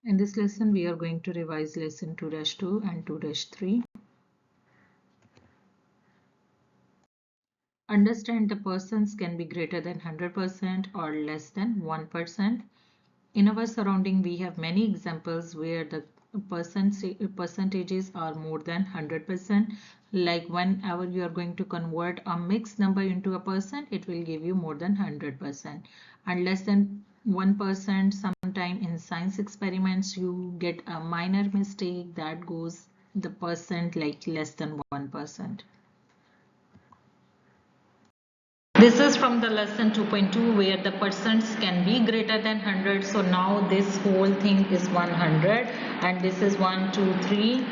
In this lesson, we are going to revise lesson 2-2 and 2-3. Understand the persons can be greater than 100% or less than 1%. In our surrounding, we have many examples where the percentages are more than 100%. Like whenever you are going to convert a mixed number into a percent, it will give you more than 100%. And less than 1%, sometime in science experiments you get a minor mistake that goes the percent like less than 1%. This is from the lesson 2.2 where the percents can be greater than 100. So now this whole thing is 100 and this is 1, 2, 3,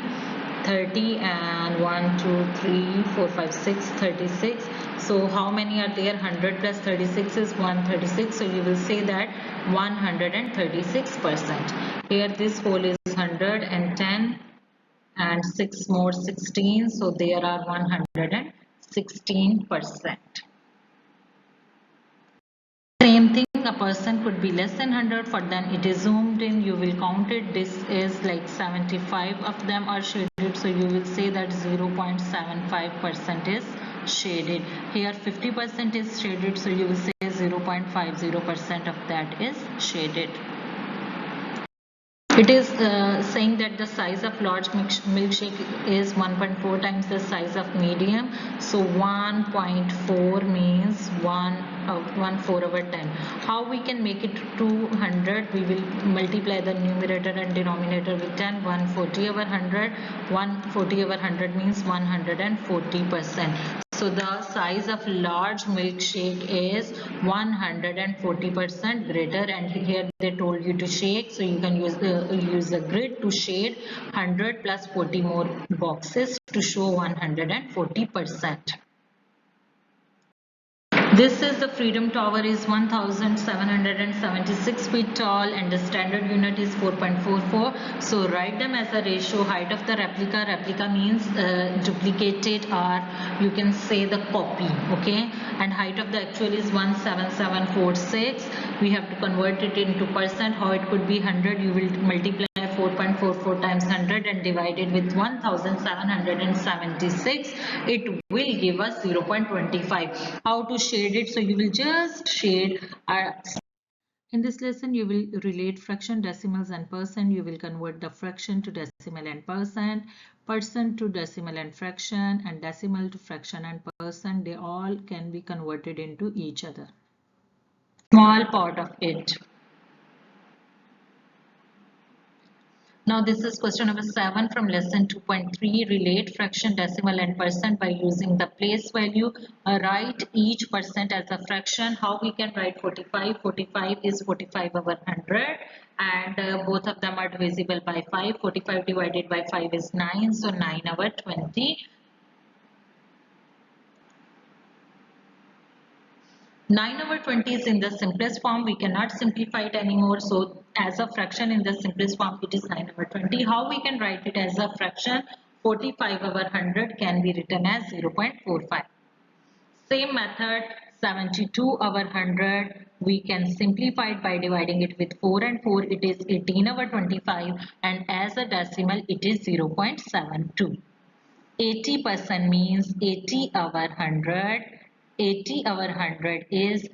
30 and 1, 2, 3, 4, 5, 6, 36. So how many are there? 100 plus 36 is 136. So you will say that 136%. Here this whole is 110 and 6 more 16. So there are 116%. Same thing, a person could be less than 100, for then it is zoomed in, you will count it. This is like 75 of them are shaded, so you will say that 0.75% is shaded. Here 50% is shaded, so you will say 0.50% of that is shaded. It is saying that the size of large milkshake is 1.4 times the size of medium. So 1.4 means 1/4 over 10. How we can make it 200? We will multiply the numerator and denominator with 10. 140 over 100. 140 over 100 means 140%. So the size of large milkshake is 140% greater, and here they told you to shake, so you can use the grid to shade 100 plus 40 more boxes to show 140%. This is the Freedom Tower is 1776 feet tall and the standard unit is 4.44. So write them as a ratio. Height of the replica. Replica means duplicated, or you can say the copy. Okay. And height of the actual is 17746. We have to convert it into percent. How it could be 100? You will multiply 4.44 times 100 and divide it with 1776. It will give us 0.25. How to shade it? So you will just shade. In this lesson, you will relate fraction, decimals and percent. You will convert the fraction to decimal and percent to decimal and fraction, and decimal to fraction and percent. They all can be converted into each other. Small part of it. Now this is question number 7 from lesson 2.3. Relate fraction, decimal and percent by using the place value. Write each percent as a fraction. How we can write 45? 45 is 45 over 100 and both of them are divisible by 5. 45 divided by 5 is 9. So 9 over 20. 9 over 20 is in the simplest form. We cannot simplify it anymore. So as a fraction in the simplest form, it is 9 over 20. How we can write it as a fraction? 45 over 100 can be written as 0.45. Same method, 72 over 100. We can simplify it by dividing it with 4 and 4. It is 18 over 25. And as a decimal, it is 0.72. 80% means 80 over 100. 80 over 100 is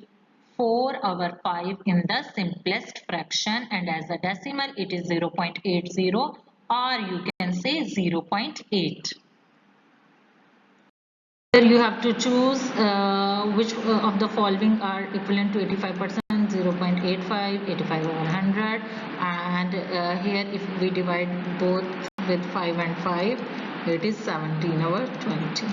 4 over 5 in the simplest fraction, and as a decimal it is 0.80, or you can say 0.8. Here you have to choose which of the following are equivalent to 85%. 0.85, 85 over 100, and here if we divide both with 5 and 5, it is 17 over 20.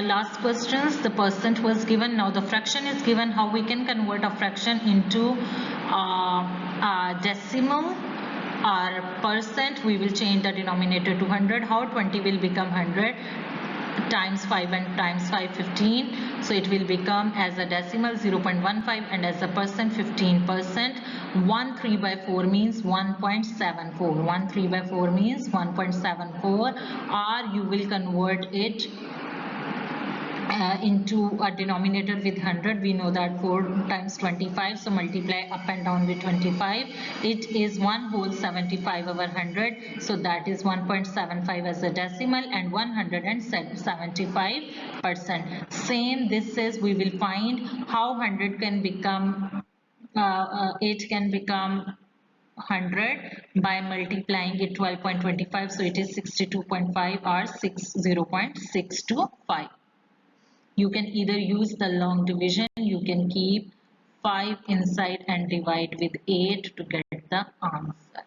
Last questions, the percent was given. Now the fraction is given. How we can convert a fraction into decimal or percent? We will change the denominator to 100. How 20 will become 100? Times 5 and times 5, 15. So it will become as a decimal 0.15 and as a percent 15%. 1 3 by 4 means 1.74. 1 3 by 4 means 1.74, or you will convert it into a denominator with 100. We know that 4 times 25, so multiply up and down with 25. It is 1 whole 75 over 100, so that is 1.75 as a decimal and 175%. Same, this says we will find how 100 can become 8 can become 100 by multiplying it 12.25, so it is 62.5 or 60.625. You can either use the long division, you can keep 5 inside and divide with 8 to get the answer.